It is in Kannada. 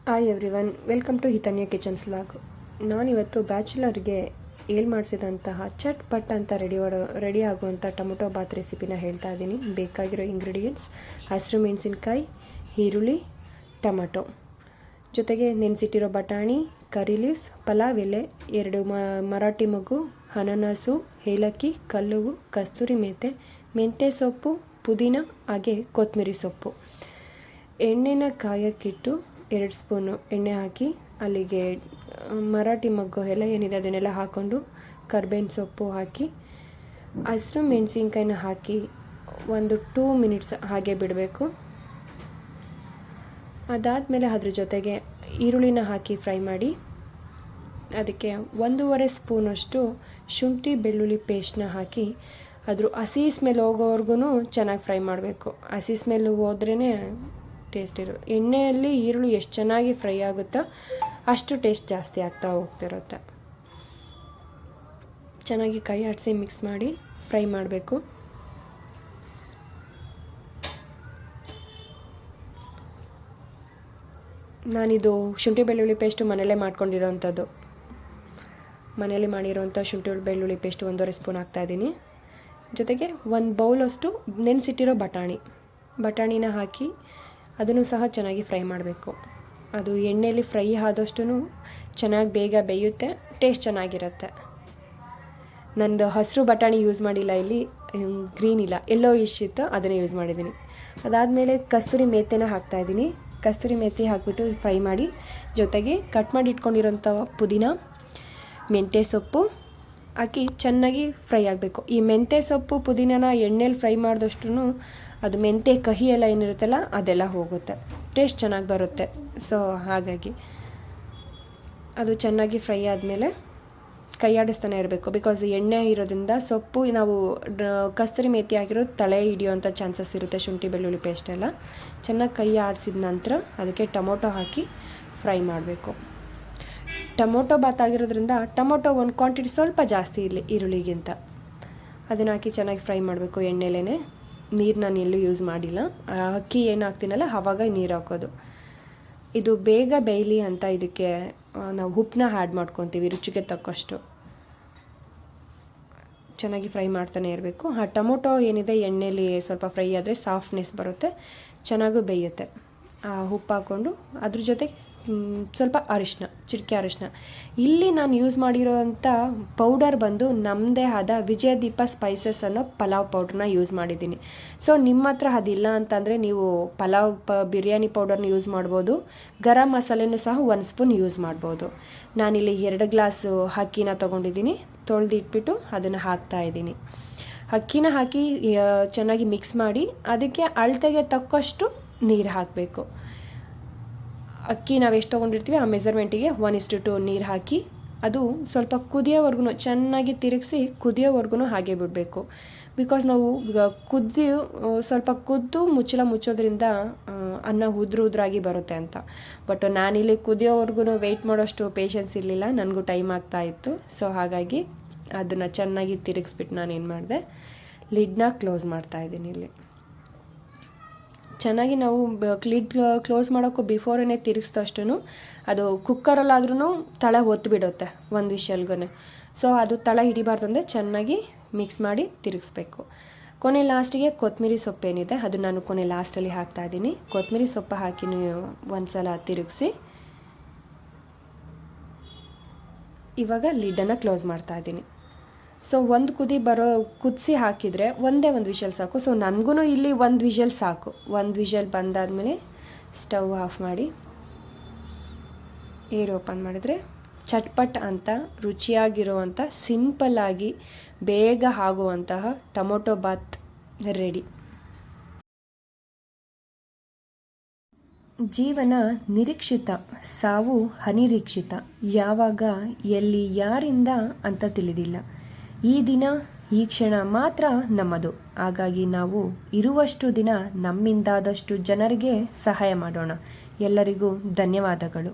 Hi everyone, welcome to Hitanya kitchens vlog. ನಾನಿವತ್ತು ಬ್ಯಾಚುಲರ್ಗೆ ಮಾಡಿಸಿದಂತಹ ಚಟ್ ಪಟ್ ಅಂತ ರೆಡಿ ಆಗುವಂಥ ಟೊಮೊಟೊ ಬಾತ್ ರೆಸಿಪಿನ ಹೇಳ್ತಾ ಇದ್ದೀನಿ. ಬೇಕಾಗಿರೋ ಇಂಗ್ರೀಡಿಯೆಂಟ್ಸ್: ಹಸಿರು ಮೆಣಸಿನ್ಕಾಯಿ, ಈರುಳ್ಳಿ, ಟೊಮೊಟೊ, ಜೊತೆಗೆ ನೆನೆಸಿಟ್ಟಿರೋ ಬಟಾಣಿ, ಕರಿ ಲೀವ್ಸ್, ಪಲಾವ್ ಎಲೆ, 2 ಮರಾಠಿ ಮೊಗ್ಗು, ಅನಾನಸು, ಏಲಕ್ಕಿ, ಕಲ್ಲುವು, ಕಸ್ತೂರಿ ಮೇಥಿ, ಮೆಂತ್ಯ ಸೊಪ್ಪು, ಪುದೀನ, ಹಾಗೆ ಕೊತ್ತಂಬರಿ ಸೊಪ್ಪು. ಎಣ್ಣೆನ ಕಾಯಕ್ಕಿಟ್ಟು 2 ಸ್ಪೂನು ಎಣ್ಣೆ ಹಾಕಿ ಅಲ್ಲಿಗೆ ಮರಾಠಿ ಮೊಗ್ಗು ಎಲೆ ಏನಿದೆ ಅದನ್ನೆಲ್ಲ ಹಾಕ್ಕೊಂಡು ಕರ್ಬೇವಿನ ಸೊಪ್ಪು ಹಾಕಿ ಹಸಿರು ಮೆಣಸಿನ್ಕಾಯಿನ ಹಾಕಿ ಒಂದು 2 ಮಿನಿಟ್ಸ್ ಹಾಗೆ ಬಿಡಬೇಕು. ಅದಾದಮೇಲೆ ಅದ್ರ ಜೊತೆಗೆ ಈರುಳ್ಳಿನ ಹಾಕಿ ಫ್ರೈ ಮಾಡಿ ಅದಕ್ಕೆ 1.5 ಸ್ಪೂನಷ್ಟು ಶುಂಠಿ ಬೆಳ್ಳುಳ್ಳಿ ಪೇಸ್ಟ್ನ ಹಾಕಿ ಅದ್ರ ಹಸಿ ಸ್ಮೆಲ್ ಹೋಗೋವರೆಗೂ ಚೆನ್ನಾಗಿ ಫ್ರೈ ಮಾಡಬೇಕು. ಹಸಿ ಸ್ಮೆಲ್ ಹೋದ್ರೇ ಟೇಸ್ಟ್ ಎಣ್ಣೆಯಲ್ಲಿ ಈರುಳ್ಳಿ ಎಷ್ಟು ಚೆನ್ನಾಗಿ ಫ್ರೈ ಆಗುತ್ತೋ ಅಷ್ಟು ಟೇಸ್ಟ್ ಜಾಸ್ತಿ ಆಗ್ತಾ ಹೋಗ್ತಿರುತ್ತೆ. ಚೆನ್ನಾಗಿ ಕೈ ಆಡಿಸಿ ಮಿಕ್ಸ್ ಮಾಡಿ ಫ್ರೈ ಮಾಡಬೇಕು. ನಾನಿದು ಶುಂಠಿ ಬೆಳ್ಳುಳ್ಳಿ ಪೇಸ್ಟು ಮನೆಯಲ್ಲೇ ಮಾಡ್ಕೊಂಡಿರೋವಂಥದ್ದು. ಮನೆಯಲ್ಲಿ ಮಾಡಿರೋವಂಥ ಶುಂಠಿ ಬೆಳ್ಳುಳ್ಳಿ ಪೇಸ್ಟು 1.5 ಸ್ಪೂನ್ ಹಾಕ್ತಾಯಿದ್ದೀನಿ. ಜೊತೆಗೆ 1 ಬೌಲಷ್ಟು ನೆನೆಸಿಟ್ಟಿರೋ ಬಟಾಣಿನ ಹಾಕಿ ಅದನ್ನು ಸಹ ಚೆನ್ನಾಗಿ ಫ್ರೈ ಮಾಡಬೇಕು. ಅದು ಎಣ್ಣೆಯಲ್ಲಿ ಫ್ರೈ ಆದಷ್ಟು ಚೆನ್ನಾಗಿ ಬೇಗ ಬೇಯುತ್ತೆ, ಟೇಸ್ಟ್ ಚೆನ್ನಾಗಿರುತ್ತೆ. ನಂದು ಹಸಿರು ಬಟಾಣಿ ಯೂಸ್ ಮಾಡಿಲ್ಲ, ಇಲ್ಲಿ ಗ್ರೀನ್ ಇಲ್ಲ, ಎಲ್ಲೋ ಇತ್ತು, ಅದನ್ನೇ ಯೂಸ್ ಮಾಡಿದ್ದೀನಿ. ಅದಾದಮೇಲೆ ಕಸ್ತೂರಿ ಮೇಥಿನ ಹಾಕ್ತಾಯಿದ್ದೀನಿ. ಕಸ್ತೂರಿ ಮೇಥಿ ಹಾಕ್ಬಿಟ್ಟು ಫ್ರೈ ಮಾಡಿ ಜೊತೆಗೆ ಕಟ್ ಮಾಡಿ ಇಟ್ಕೊಂಡಿರೋಂಥ ಪುದೀನ, ಮೆಂತ್ಯ ಸೊಪ್ಪು ಹಾಕಿ ಚೆನ್ನಾಗಿ ಫ್ರೈ ಆಗಬೇಕು. ಈ ಮೆಂತ್ಯ ಸೊಪ್ಪು ಪುದೀನನ ಎಣ್ಣೆಲಿ ಫ್ರೈ ಮಾಡಿದಷ್ಟು ಅದು ಮೆಂತ್ಯ ಕಹಿ ಎಲ್ಲ ಏನಿರುತ್ತಲ್ಲ ಅದೆಲ್ಲ ಹೋಗುತ್ತೆ, ಟೇಸ್ಟ್ ಚೆನ್ನಾಗಿ ಬರುತ್ತೆ. ಸೊ ಹಾಗಾಗಿ ಅದು ಚೆನ್ನಾಗಿ ಫ್ರೈ ಆದಮೇಲೆ ಕೈ ಆಡಿಸ್ತಾನೆ ಇರಬೇಕು. ಬಿಕಾಸ್ ಎಣ್ಣೆ ಇರೋದ್ರಿಂದ ಸೊಪ್ಪು ನಾವು ಕಸ್ತೂರಿ ಮೇಥಿ ಹಾಕಿರೋದು ತಲೆ ಹಿಡಿಯೋವಂಥ ಚಾನ್ಸಸ್ ಇರುತ್ತೆ. ಶುಂಠಿ ಬೆಳ್ಳುಳ್ಳಿ ಪೇಸ್ಟ್ ಎಲ್ಲ ಚೆನ್ನಾಗಿ ಕೈ ಆಡಿಸಿದ ನಂತರ ಅದಕ್ಕೆ ಟೊಮೊಟೊ ಹಾಕಿ ಫ್ರೈ ಮಾಡಬೇಕು. ಟೊಮೊಟೊ ಬಾತ್ ಆಗಿರೋದ್ರಿಂದ ಟೊಮೊಟೊ ಒಂದು ಕ್ವಾಂಟಿಟಿ ಸ್ವಲ್ಪ ಜಾಸ್ತಿ ಇರಲಿ ಈರುಳ್ಳಿಗಿಂತ. ಅದನ್ನು ಹಾಕಿ ಚೆನ್ನಾಗಿ ಫ್ರೈ ಮಾಡಬೇಕು ಎಣ್ಣೆಲೇ. ನೀರು ನಾನು ಎಲ್ಲೂ ಯೂಸ್ ಮಾಡಿಲ್ಲ. ಅಕ್ಕಿ ಏನು ಹಾಕ್ತೀನಲ್ಲ ಆವಾಗ ನೀರು ಹಾಕೋದು. ಇದು ಬೇಗ ಬೇಯಲಿ ಅಂತ ಇದಕ್ಕೆ ನಾವು ಉಪ್ಪನ್ನ ಆ್ಯಡ್ ಮಾಡ್ಕೊತೀವಿ ರುಚಿಗೆ ತಕ್ಕಷ್ಟು. ಚೆನ್ನಾಗಿ ಫ್ರೈ ಮಾಡ್ತಾನೆ ಇರಬೇಕು. ಆ ಟೊಮೊಟೊ ಏನಿದೆ ಎಣ್ಣೆಲಿ ಸ್ವಲ್ಪ ಫ್ರೈ ಆದರೆ ಸಾಫ್ಟ್ನೆಸ್ ಬರುತ್ತೆ, ಚೆನ್ನಾಗೂ ಬೇಯುತ್ತೆ. ಉಪ್ಪು ಹಾಕ್ಕೊಂಡು ಅದ್ರ ಜೊತೆಗೆ ಸ್ವಲ್ಪ ಅರಿಶಿನ, ಚಿಟಿಕೆ ಅರಿಶಿನ. ಇಲ್ಲಿ ನಾನು ಯೂಸ್ ಮಾಡಿರೋವಂಥ ಪೌಡರ್ ಬಂದು ನಮ್ಮದೇ ಆದ ವಿಜಯದೀಪ ಸ್ಪೈಸಸ್ ಅನ್ನೋ ಪಲಾವ್ ಪೌಡ್ರನ್ನ ಯೂಸ್ ಮಾಡಿದ್ದೀನಿ. ಸೊ ನಿಮ್ಮ ಹತ್ರ ಅದಿಲ್ಲ ಅಂತಂದರೆ ನೀವು ಬಿರಿಯಾನಿ ಪೌಡರ್ನ ಯೂಸ್ ಮಾಡ್ಬೋದು. ಗರಂ ಮಸಾಲೆನೂ ಸಹ 1 ಸ್ಪೂನ್ ಯೂಸ್ ಮಾಡ್ಬೋದು. ನಾನಿಲ್ಲಿ 2 ಗ್ಲಾಸು ಅಕ್ಕಿನ ತೊಗೊಂಡಿದ್ದೀನಿ. ತೊಳೆದಿಟ್ಬಿಟ್ಟು ಅದನ್ನು ಹಾಕ್ತಾಯಿದ್ದೀನಿ. ಅಕ್ಕಿನ ಹಾಕಿ ಚೆನ್ನಾಗಿ ಮಿಕ್ಸ್ ಮಾಡಿ ಅದಕ್ಕೆ ಅಳತೆಗೆ ತಕ್ಕಷ್ಟು ನೀರು ಹಾಕಬೇಕು. ಅಕ್ಕಿ ನಾವು ಎಷ್ಟು ತೊಗೊಂಡಿರ್ತೀವಿ ಆ ಮೆಜರ್ಮೆಂಟಿಗೆ 1:2 ನೀರು ಹಾಕಿ ಅದು ಸ್ವಲ್ಪ ಕುದಿಯೋವರೆಗೂ ಚೆನ್ನಾಗಿ ತಿರುಗಿಸಿ ಕುದಿಯೋವರೆಗೂ ಹಾಗೆ ಬಿಡಬೇಕು. ಬಿಕಾಸ್ ನಾವು ಸ್ವಲ್ಪ ಕುದ್ದು ಮುಚ್ಚೋದ್ರಿಂದ ಅನ್ನ ಉದ್ರಾಗಿ ಬರುತ್ತೆ ಅಂತ. ಬಟ್ ನಾನಿಲ್ಲಿ ಕುದಿಯೋವರೆಗೂ ವೆಯ್ಟ್ ಮಾಡೋಷ್ಟು ಪೇಷನ್ಸ್ ಇರಲಿಲ್ಲ, ನನಗೂ ಟೈಮ್ ಆಗ್ತಾಯಿತ್ತು. ಸೊ ಹಾಗಾಗಿ ಅದನ್ನು ಚೆನ್ನಾಗಿ ತಿರುಗಿಸ್ಬಿಟ್ಟು ನಾನು ಏನು ಮಾಡಿದೆ, ಲಿಡ್ನ ಕ್ಲೋಸ್ ಮಾಡ್ತಾಯಿದ್ದೀನಿ. ಇಲ್ಲಿ ಚೆನ್ನಾಗಿ ನಾವು ಲಿಡ್ ಕ್ಲೋಸ್ ಮಾಡೋಕ್ಕೂ ಬಿಫೋರೇ ತಿರುಗಿಸ್ದಷ್ಟು ಅದು ಕುಕ್ಕರಲ್ಲಾದ್ರೂ ತಳ ಹೊತ್ತುಬಿಡುತ್ತೆ 1 ವಿಷಲ್ಗೂ. ಸೊ ಅದು ತಳ ಹಿಡಿಬಾರ್ದು ಅಂದರೆ ಚೆನ್ನಾಗಿ ಮಿಕ್ಸ್ ಮಾಡಿ ತಿರುಗಿಸ್ಬೇಕು. ಕೊನೆ ಲಾಸ್ಟಿಗೆ ಕೊತ್ತಂಬರಿ ಸೊಪ್ಪು ಏನಿದೆ ಅದು ನಾನು ಕೊನೆ ಲಾಸ್ಟಲ್ಲಿ ಹಾಕ್ತಾಯಿದ್ದೀನಿ. ಕೊತ್ತಂಬರಿ ಸೊಪ್ಪು ಹಾಕಿ ಒಂದು ಸಲ ತಿರುಗಿಸಿ ಇವಾಗ ಲಿಡ್ಡನ್ನು ಕ್ಲೋಸ್ ಮಾಡ್ತಾಯಿದ್ದೀನಿ. ಸೊ 1 ಕುದಿಸಿ ಹಾಕಿದರೆ ಒಂದೇ 1 ವಿಷಲ್ ಸಾಕು. ಸೊ ನನಗೂ ಇಲ್ಲಿ 1 ವಿಷಲ್ ಸಾಕು. 1 ವಿಷಲ್ ಬಂದಾದಮೇಲೆ ಸ್ಟವ್ ಆಫ್ ಮಾಡಿ ಏರ್ ಓಪನ್ ಮಾಡಿದರೆ ಚಟ್ಪಟ್ ಅಂತ ರುಚಿಯಾಗಿರುವಂಥ ಸಿಂಪಲ್ಲಾಗಿ ಬೇಗ ಆಗುವಂತಹ ಟೊಮೊಟೊ ಬಾತ್ ರೆಡಿ. ಜೀವನ ನಿರೀಕ್ಷಿತ, ಸಾವು ಅನಿರೀಕ್ಷಿತ. ಯಾವಾಗ ಎಲ್ಲಿ ಯಾರಿಂದ ಅಂತ ತಿಳಿದಿಲ್ಲ. ಈ ದಿನ ಈ ಕ್ಷಣ ಮಾತ್ರ ನಮ್ಮದು. ಹಾಗಾಗಿ ನಾವು ಇರುವಷ್ಟು ದಿನ ನಮ್ಮಿಂದಾದಷ್ಟು ಜನರಿಗೆ ಸಹಾಯ ಮಾಡೋಣ. ಎಲ್ಲರಿಗೂ ಧನ್ಯವಾದಗಳು.